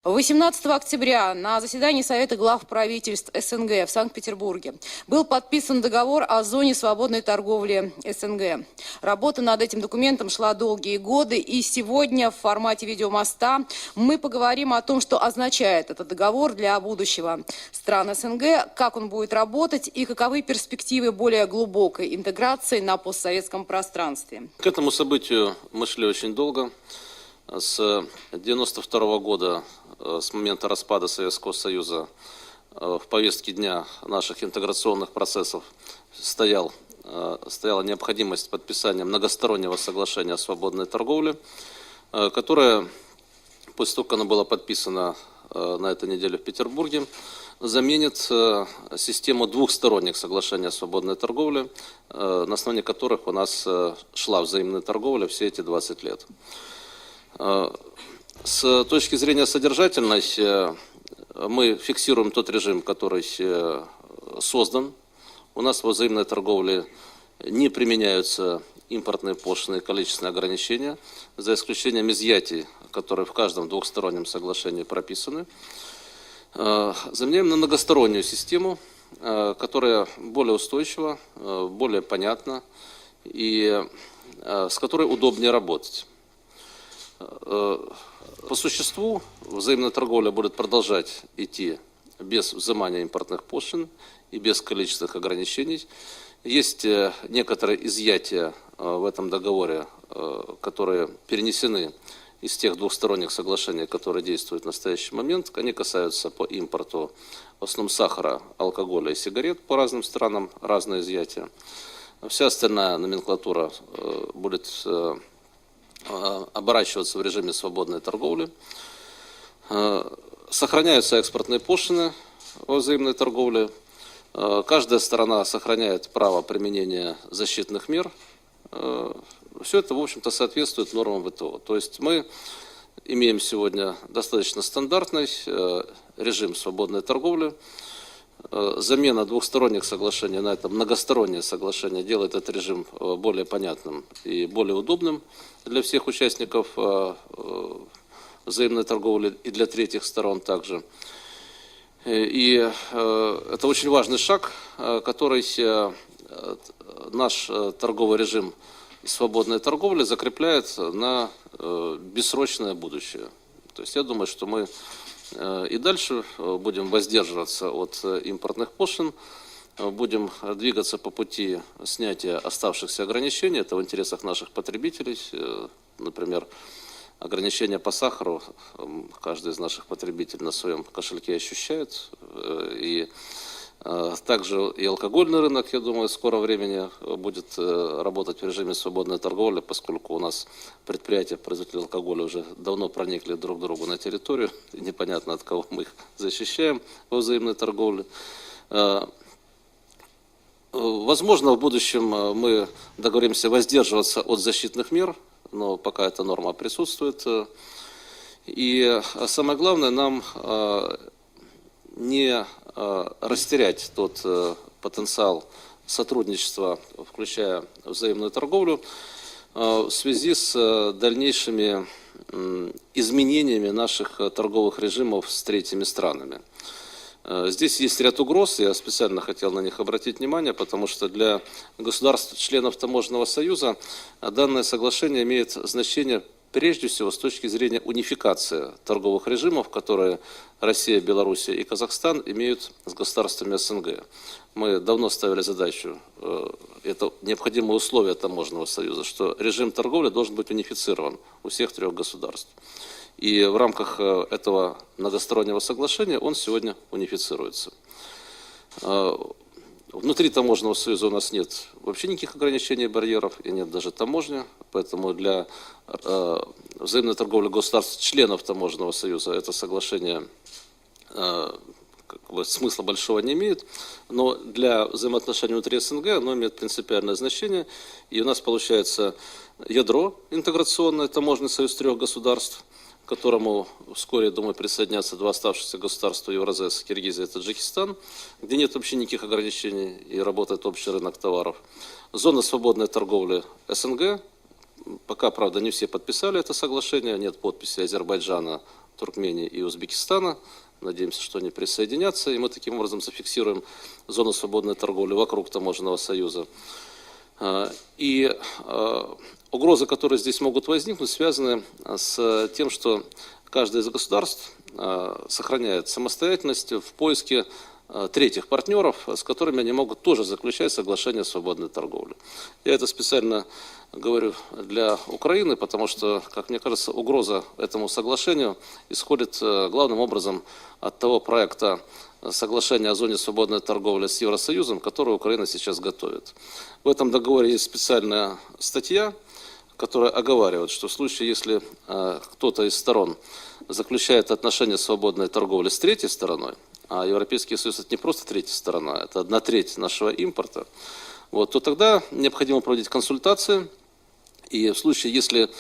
18 октября на заседании Совета глав правительств СНГ в Санкт-Петербурге был подписан договор о зоне свободной торговли СНГ. Работа над этим документом шла долгие годы, и сегодня в формате видеомоста мы поговорим о том, что означает этот договор для будущего стран СНГ, как он будет работать и каковы перспективы более глубокой интеграции на постсоветском пространстве. К этому событию мы шли очень долго. С 1992 года, с момента распада Советского Союза, в повестке дня наших интеграционных процессов стояла необходимость подписания многостороннего соглашения о свободной торговле, которое, после того, как оно было подписано на этой неделе в Петербурге, заменит систему двухсторонних соглашений о свободной торговле, на основании которых у нас шла взаимная торговля все эти 20 лет. С точки зрения содержательной, мы фиксируем тот режим, который создан. У нас во взаимной торговле не применяются импортные пошлины и количественные ограничения, за исключением изъятий, которые в каждом двухстороннем соглашении прописаны. Заменяем на многостороннюю систему, которая более устойчива, более понятна и с которой удобнее работать. По существу взаимная торговля будет продолжать идти без взимания импортных пошлин и без количественных ограничений. Есть некоторые изъятия в этом договоре, которые перенесены из тех двухсторонних соглашений, которые действуют в настоящий момент. Они касаются по импорту в основном сахара, алкоголя и сигарет по разным странам, разные изъятия. Вся остальная номенклатура будет оборачиваться в режиме свободной торговли. Сохраняются экспортные пошлины во взаимной торговле. Каждая сторона сохраняет право применения защитных мер. Все это, в общем-то, соответствует нормам ВТО. То есть мы имеем сегодня достаточно стандартный режим свободной торговли. Замена двухсторонних соглашений на это многостороннее соглашение делает этот режим более понятным и более удобным для всех участников взаимной торговли и для третьих сторон также. И это очень важный шаг, который наш торговый режим свободной торговли закрепляет на бессрочное будущее. То есть я думаю, что мы и дальше будем воздерживаться от импортных пошлин, будем двигаться по пути снятия оставшихся ограничений. Это в интересах наших потребителей. Например, ограничения по сахару каждый из наших потребителей на своем кошельке ощущает. И также и алкогольный рынок, я думаю, в скором времени будет работать в режиме свободной торговли, поскольку у нас предприятия, производители алкоголя уже давно проникли друг к другу на территорию. И непонятно, от кого мы их защищаем во взаимной торговле. Возможно, в будущем мы договоримся воздерживаться от защитных мер, но пока эта норма присутствует. И самое главное, нам не растерять тот потенциал сотрудничества, включая взаимную торговлю, в связи с дальнейшими изменениями наших торговых режимов с третьими странами. Здесь есть ряд угроз, я специально хотел на них обратить внимание, потому что для государств-членов Таможенного союза данное соглашение имеет значение прежде всего с точки зрения унификации торговых режимов, которые Россия, Белоруссия и Казахстан имеют с государствами СНГ. Мы давно ставили задачу, это необходимое условие Таможенного союза, что режим торговли должен быть унифицирован у всех трех государств. И в рамках этого многостороннего соглашения он сегодня унифицируется. Внутри Таможенного союза у нас нет вообще никаких ограничений и барьеров, и нет даже таможни, поэтому для взаимной торговли государств-членов Таможенного союза это соглашение смысла большого не имеет, но для взаимоотношений внутри СНГ оно имеет принципиальное значение, и у нас получается ядро интеграционное, таможенный союз трех государств, к которому вскоре, думаю, присоединятся два оставшихся государства Евразес, Киргизия и Таджикистан, где нет вообще никаких ограничений и работает общий рынок товаров. Зона свободной торговли СНГ. Пока, правда, не все подписали это соглашение, нет подписи Азербайджана, Туркмении и Узбекистана. Надеемся, что они присоединятся, и мы таким образом зафиксируем зону свободной торговли вокруг таможенного союза. И угрозы, которые здесь могут возникнуть, связаны с тем, что каждое из государств сохраняет самостоятельность в поиске третьих партнеров, с которыми они могут тоже заключать соглашение о свободной торговле. Я это специально говорю для Украины, потому что, как мне кажется, угроза этому соглашению исходит главным образом от того проекта соглашения о зоне свободной торговли с Евросоюзом, который Украина сейчас готовит. В этом договоре есть специальная статья, которая оговаривает, что в случае, если кто-то из сторон заключает отношения свободной торговли с третьей стороной, а Европейский Союз это не просто третья сторона, это 1/3 нашего импорта, вот, то тогда необходимо проводить консультации. И в случае, если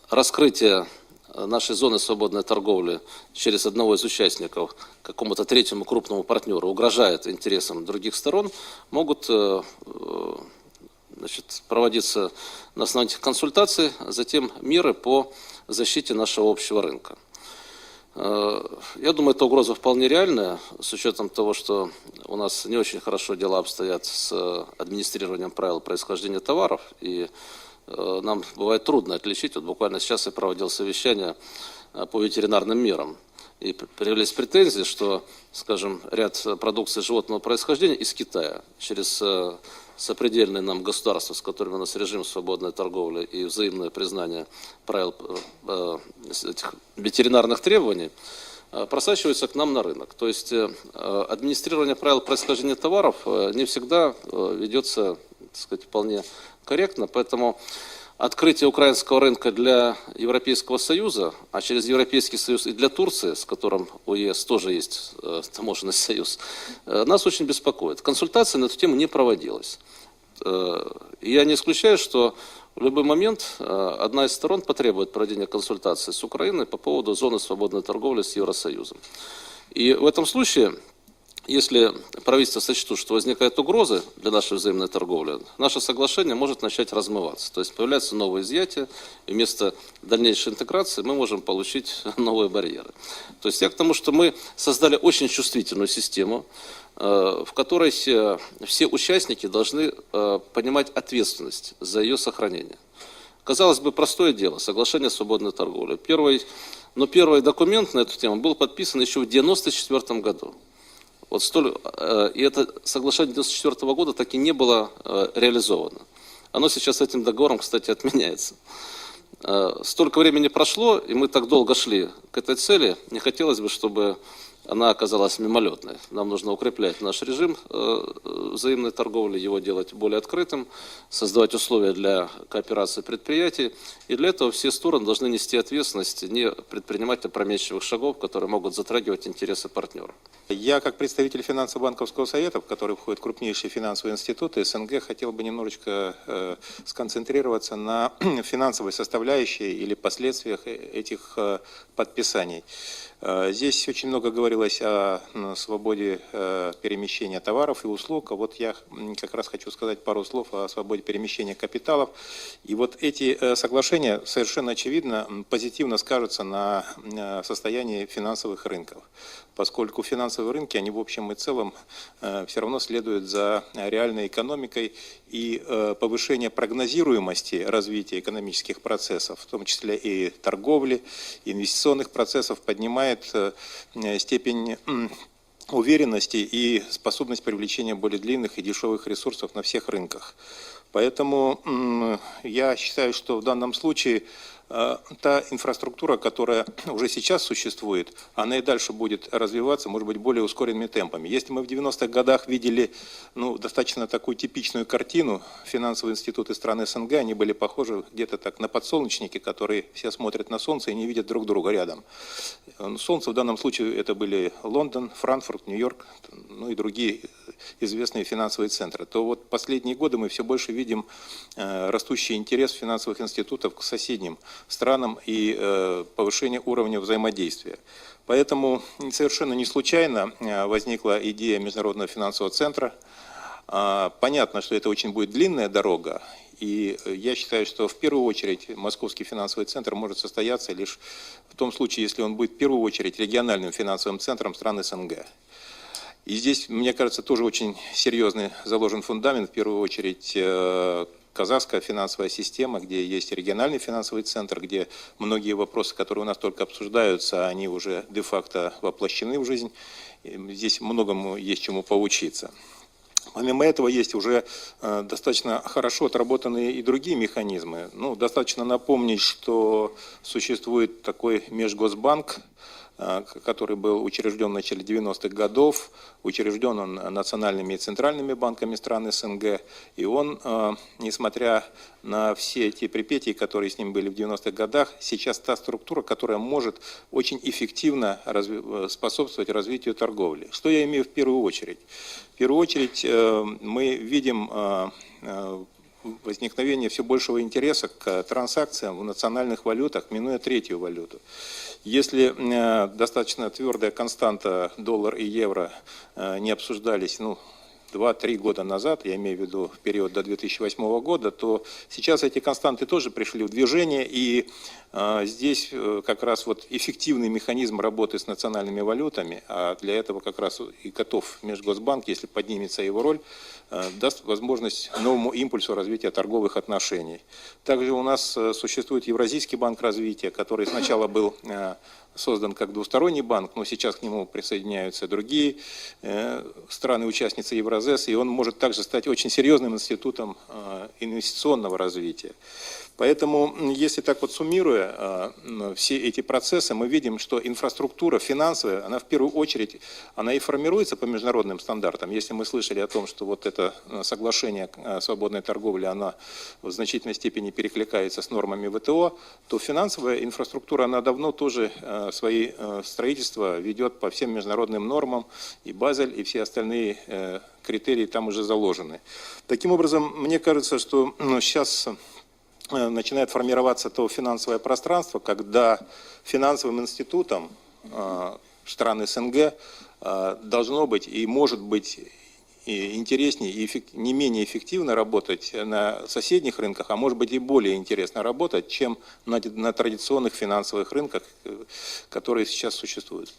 раскрытие нашей зоны свободной торговли через одного из участников какому-то третьему крупному партнеру угрожает интересам других сторон, могут проводиться на основании этих консультаций затем меры по защите нашего общего рынка. Я думаю, эта угроза вполне реальная, с учетом того, что у нас не очень хорошо дела обстоят с администрированием правил происхождения товаров, и нам бывает трудно отличить. Вот буквально сейчас я проводил совещание по ветеринарным мерам, и появились претензии, что, скажем, ряд продукции животного происхождения из Китая через сопредельные нам государства, с которыми у нас режим свободной торговли и взаимное признание правил этих ветеринарных требований, просачивается к нам на рынок. То есть администрирование правил происхождения товаров не всегда ведется, так сказать, вполне корректно, поэтому открытие украинского рынка для Европейского Союза, а через Европейский Союз и для Турции, с которым у ЕС тоже есть таможенный союз, нас очень беспокоит. Консультация на эту тему не проводилась. Я не исключаю, что в любой момент одна из сторон потребует проведения консультации с Украиной по поводу зоны свободной торговли с Евросоюзом. И в этом случае, если правительство сочтут, что возникают угрозы для нашей взаимной торговли, наше соглашение может начать размываться. То есть появляются новые изъятия, и вместо дальнейшей интеграции мы можем получить новые барьеры. То есть я к тому, что мы создали очень чувствительную систему, в которой все участники должны понимать ответственность за ее сохранение. Казалось бы, простое дело, соглашение о свободной торговле. Но первый документ на эту тему был подписан еще в 1994 году. И это соглашение 1994 года так и не было реализовано. Оно сейчас этим договором, кстати, отменяется. Столько времени прошло, и мы так долго шли к этой цели, не хотелось бы, чтобы она оказалась мимолетной. Нам нужно укреплять наш режим взаимной торговли, его делать более открытым, создавать условия для кооперации предприятий. И для этого все стороны должны нести ответственность, не предпринимать опрометчивых шагов, которые могут затрагивать интересы партнеров. Я, как представитель финансово-банковского совета, в который входят крупнейшие финансовые институты СНГ, хотел бы немножечко сконцентрироваться на финансовой составляющей или последствиях этих подписаний. Здесь очень много говорилось о свободе перемещения товаров и услуг. А вот я как раз хочу сказать пару слов о свободе перемещения капиталов. И вот эти соглашения совершенно очевидно позитивно скажутся на состоянии финансовых рынков, поскольку финансовые рынки, они в общем и целом все равно следуют за реальной экономикой, и повышение прогнозируемости развития экономических процессов, в том числе и торговли, инвестиционных процессов, поднимает степень уверенности и способность привлечения более длинных и дешевых ресурсов на всех рынках. Поэтому я считаю, что в данном случае та инфраструктура, которая уже сейчас существует, она и дальше будет развиваться, может быть, более ускоренными темпами. Если мы в 90-х годах видели достаточно такую типичную картину, финансовые институты стран СНГ, они были похожи где-то так на подсолнечники, которые все смотрят на солнце и не видят друг друга рядом. Солнце в данном случае это были Лондон, Франкфурт, Нью-Йорк, и другие известные финансовые центры. То вот последние годы мы все больше видим растущий интерес финансовых институтов к соседним странам и повышение уровня взаимодействия. Поэтому совершенно не случайно возникла идея Международного финансового центра. Понятно, что это очень будет длинная дорога, И я считаю, что в первую очередь Московский финансовый центр может состояться лишь в том случае, если он будет в первую очередь региональным финансовым центром стран СНГ. И здесь, мне кажется, тоже очень серьезный заложен фундамент, в первую очередь, казахская финансовая система, где есть региональный финансовый центр, где многие вопросы, которые у нас только обсуждаются, они уже де-факто воплощены в жизнь. И здесь многому есть чему поучиться. Помимо этого есть уже достаточно хорошо отработанные и другие механизмы. Ну, достаточно напомнить, что существует такой Межгосбанк, который был учрежден в начале 90-х годов, учрежден он национальными и центральными банками стран СНГ, и он, несмотря на все те припетии, которые с ним были в 90-х годах, сейчас та структура, которая может очень эффективно способствовать развитию торговли. Что я имею в первую очередь? В первую очередь мы видим возникновение все большего интереса к транзакциям в национальных валютах, минуя третью валюту. Если достаточно твердая константа доллар и евро не обсуждались, 2-3 года назад, я имею в виду в период до 2008 года, то сейчас эти константы тоже пришли в движение, и здесь как раз вот эффективный механизм работы с национальными валютами, а для этого как раз и готов Межгосбанк, если поднимется его роль, даст возможность новому импульсу развития торговых отношений. Также у нас существует Евразийский банк развития, который сначала был создан как двусторонний банк, но сейчас к нему присоединяются другие страны-участницы Евразес, и он может также стать очень серьезным институтом инвестиционного развития. Поэтому, если так вот суммируя все эти процессы, мы видим, что инфраструктура финансовая, она в первую очередь, она и формируется по международным стандартам. Если мы слышали о том, что вот это соглашение о свободной торговле, она в значительной степени перекликается с нормами ВТО, то финансовая инфраструктура, она давно тоже свои строительства ведет по всем международным нормам, и Базель, и все остальные критерии там уже заложены. Таким образом, мне кажется, что сейчас начинает формироваться то финансовое пространство, когда финансовым институтам стран СНГ должно быть и может быть и интереснее, и не менее эффективно работать на соседних рынках, а может быть и более интересно работать, чем на традиционных финансовых рынках, которые сейчас существуют.